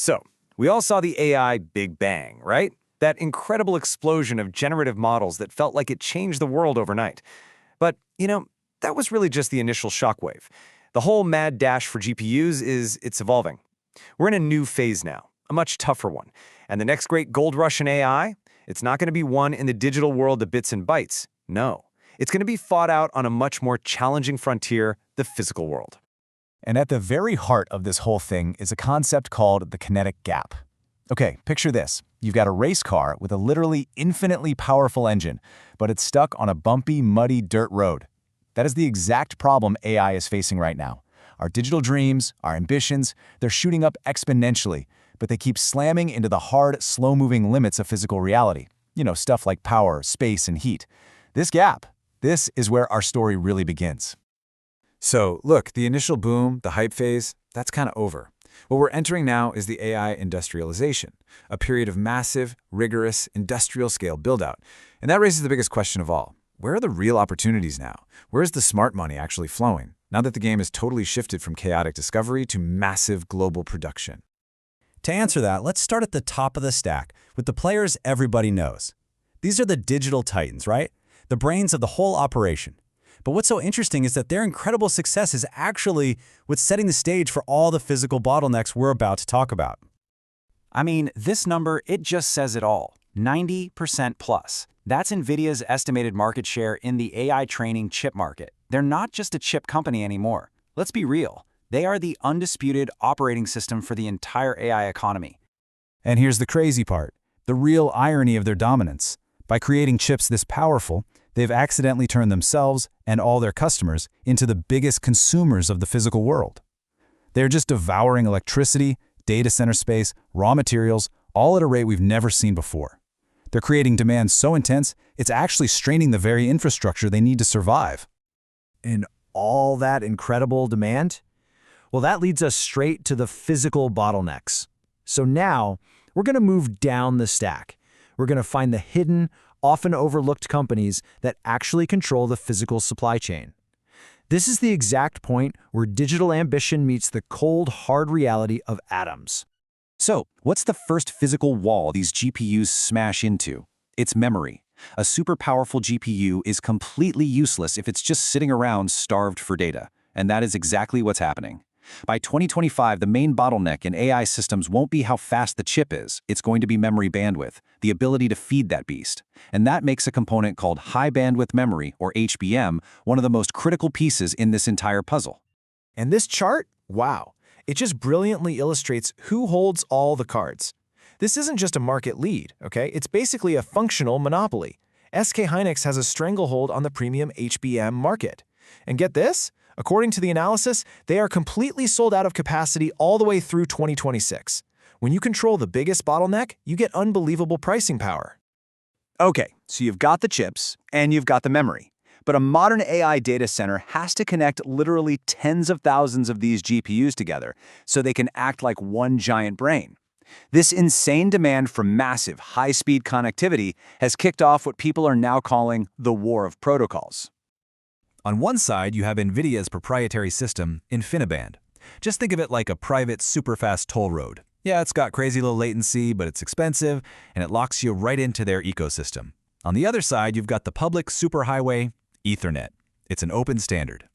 So, we all saw the AI Big Bang, right? That incredible explosion of generative models that felt like it changed the world overnight. But, that was really just the initial shockwave. The whole mad dash for GPUs it's evolving. We're in a new phase now, a much tougher one. And the next great gold rush in AI, it's not going to be won in the digital world of bits and bytes. No. It's going to be fought out on a much more challenging frontier, the physical world. And at the very heart of this whole thing is a concept called the kinetic gap. Okay, picture this. You've got a race car with a literally infinitely powerful engine, but it's stuck on a bumpy, muddy dirt road. That is the exact problem AI is facing right now. Our digital dreams, our ambitions, they're shooting up exponentially, but they keep slamming into the hard, slow-moving limits of physical reality. Stuff like power, space, and heat. This gap, this is where our story really begins. So, look, the initial boom, the hype phase, that's kind of over. What we're entering now is the AI industrialization, a period of massive, rigorous, industrial-scale build-out. And that raises the biggest question of all. Where are the real opportunities now? Where is the smart money actually flowing, now that the game has totally shifted from chaotic discovery to massive global production? To answer that, let's start at the top of the stack with the players everybody knows. These are the digital titans, right? The brains of the whole operation. But what's so interesting is that their incredible success is actually what's setting the stage for all the physical bottlenecks we're about to talk about. I mean, this number, it just says it all. 90% plus. That's NVIDIA's estimated market share in the AI training chip market. They're not just a chip company anymore. Let's be real. They are the undisputed operating system for the entire AI economy. And here's the crazy part, the real irony of their dominance. By creating chips this powerful, they've accidentally turned themselves and all their customers into the biggest consumers of the physical world. They're just devouring electricity, data center space, raw materials, all at a rate we've never seen before. They're creating demand so intense, it's actually straining the very infrastructure they need to survive. And all that incredible demand? Well, that leads us straight to the physical bottlenecks. So now, we're going to move down the stack. We're going to find the hidden, often overlooked companies that actually control the physical supply chain. This is the exact point where digital ambition meets the cold, hard reality of atoms. So, what's the first physical wall these GPUs smash into? It's memory. A super powerful GPU is completely useless if it's just sitting around starved for data. And that is exactly what's happening. By 2025, the main bottleneck in AI systems won't be how fast the chip is. It's going to be memory bandwidth, the ability to feed that beast. And that makes a component called high bandwidth memory, or HBM, one of the most critical pieces in this entire puzzle. And this chart? Wow. It just brilliantly illustrates who holds all the cards. This isn't just a market lead, okay? It's basically a functional monopoly. SK Hynix has a stranglehold on the premium HBM market. And get this? According to the analysis, they are completely sold out of capacity all the way through 2026. When you control the biggest bottleneck, you get unbelievable pricing power. Okay, so you've got the chips and you've got the memory. But a modern AI data center has to connect literally tens of thousands of these GPUs together so they can act like one giant brain. This insane demand for massive, high-speed connectivity has kicked off what people are now calling the war of protocols. On one side, you have NVIDIA's proprietary system, InfiniBand. Just think of it like a private, super-fast toll road. Yeah, it's got crazy low latency, but it's expensive, and it locks you right into their ecosystem. On the other side, you've got the public superhighway, Ethernet. It's an open standard.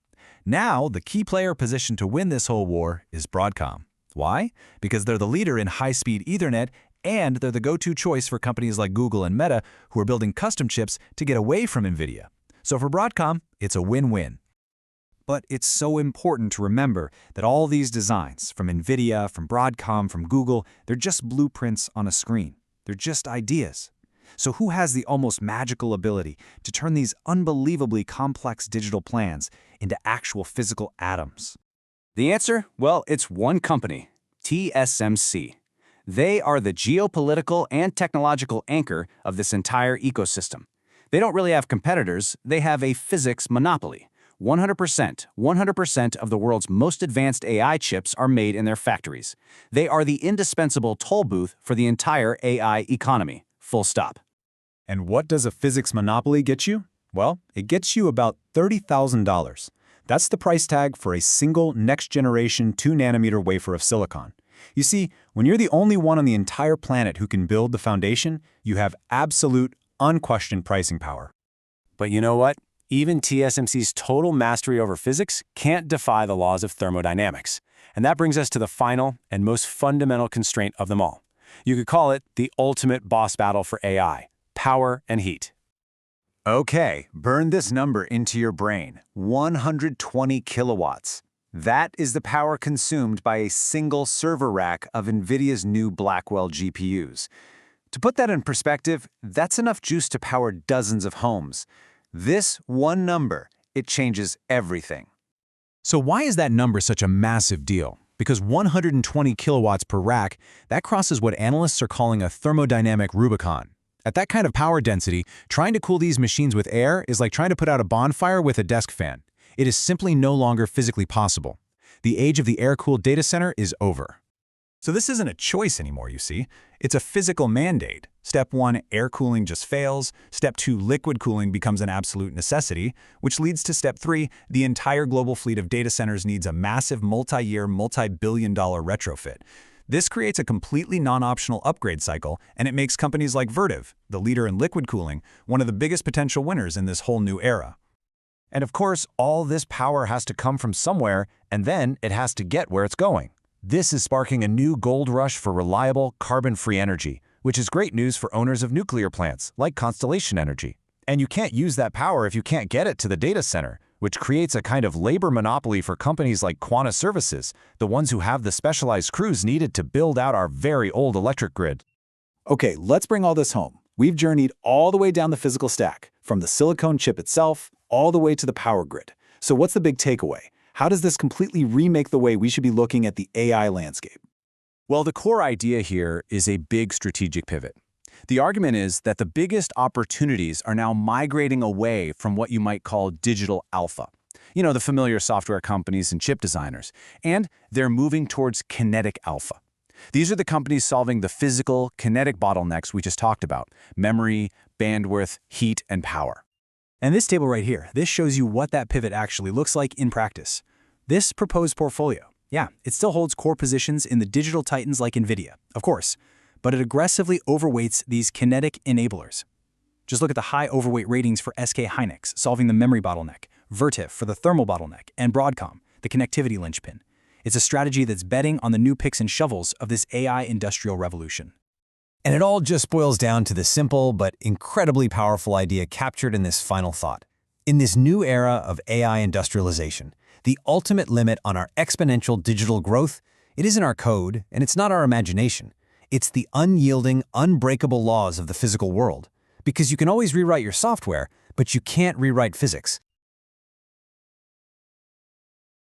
Now, the key player positioned to win this whole war is Broadcom. Why? Because they're the leader in high-speed Ethernet, and they're the go-to choice for companies like Google and Meta who are building custom chips to get away from NVIDIA. So for Broadcom, it's a win-win. But it's so important to remember that all these designs, from NVIDIA, from Broadcom, from Google, they're just blueprints on a screen. They're just ideas. So who has the almost magical ability to turn these unbelievably complex digital plans into actual physical atoms? The answer? Well, it's one company, TSMC. They are the geopolitical and technological anchor of this entire ecosystem. They don't really have competitors, they have a physics monopoly. 100% of the world's most advanced AI chips are made in their factories. They are the indispensable toll booth for the entire AI economy. Full stop. And what does a physics monopoly get you? Well, it gets you about $30,000. That's the price tag for a single next-generation 2-nanometer wafer of silicon. You see, when you're the only one on the entire planet who can build the foundation, you have absolute, unquestioned pricing power. But you know what? Even TSMC's total mastery over physics can't defy the laws of thermodynamics. And that brings us to the final and most fundamental constraint of them all. You could call it the ultimate boss battle for AI: power and heat. Okay, burn this number into your brain. 120 kilowatts. That is the power consumed by a single server rack of NVIDIA's new Blackwell GPUs. To put that in perspective, that's enough juice to power dozens of homes. This one number, it changes everything. So why is that number such a massive deal? Because 120 kilowatts per rack, that crosses what analysts are calling a thermodynamic Rubicon. At that kind of power density, trying to cool these machines with air is like trying to put out a bonfire with a desk fan. It is simply no longer physically possible. The age of the air-cooled data center is over. So this isn't a choice anymore, you see. It's a physical mandate. Step 1, air cooling just fails. Step 2, liquid cooling becomes an absolute necessity, which leads to Step 3, the entire global fleet of data centers needs a massive multi-year, multi-billion-dollar retrofit. This creates a completely non-optional upgrade cycle, and it makes companies like Vertiv, the leader in liquid cooling, one of the biggest potential winners in this whole new era. And of course, all this power has to come from somewhere, and then it has to get where it's going. This is sparking a new gold rush for reliable, carbon-free energy, which is great news for owners of nuclear plants, like Constellation Energy. And you can't use that power if you can't get it to the data center, which creates a kind of labor monopoly for companies like Quanta Services, the ones who have the specialized crews needed to build out our very old electric grid. Okay, let's bring all this home. We've journeyed all the way down the physical stack, from the silicon chip itself, all the way to the power grid. So what's the big takeaway? How does this completely remake the way we should be looking at the AI landscape? Well, the core idea here is a big strategic pivot. The argument is that the biggest opportunities are now migrating away from what you might call digital alpha. You know, the familiar software companies and chip designers. And they're moving towards kinetic alpha. These are the companies solving the physical, kinetic bottlenecks we just talked about: memory, bandwidth, heat, and power. And this table right here, this shows you what that pivot actually looks like in practice. This proposed portfolio, yeah, it still holds core positions in the digital titans like NVIDIA, of course, but it aggressively overweights these kinetic enablers. Just look at the high overweight ratings for SK Hynix, solving the memory bottleneck, Vertiv for the thermal bottleneck, and Broadcom, the connectivity linchpin. It's a strategy that's betting on the new picks and shovels of this AI industrial revolution. And it all just boils down to the simple but incredibly powerful idea captured in this final thought. In this new era of AI industrialization, the ultimate limit on our exponential digital growth, it isn't our code and it's not our imagination. It's the unyielding, unbreakable laws of the physical world. Because you can always rewrite your software, but you can't rewrite physics.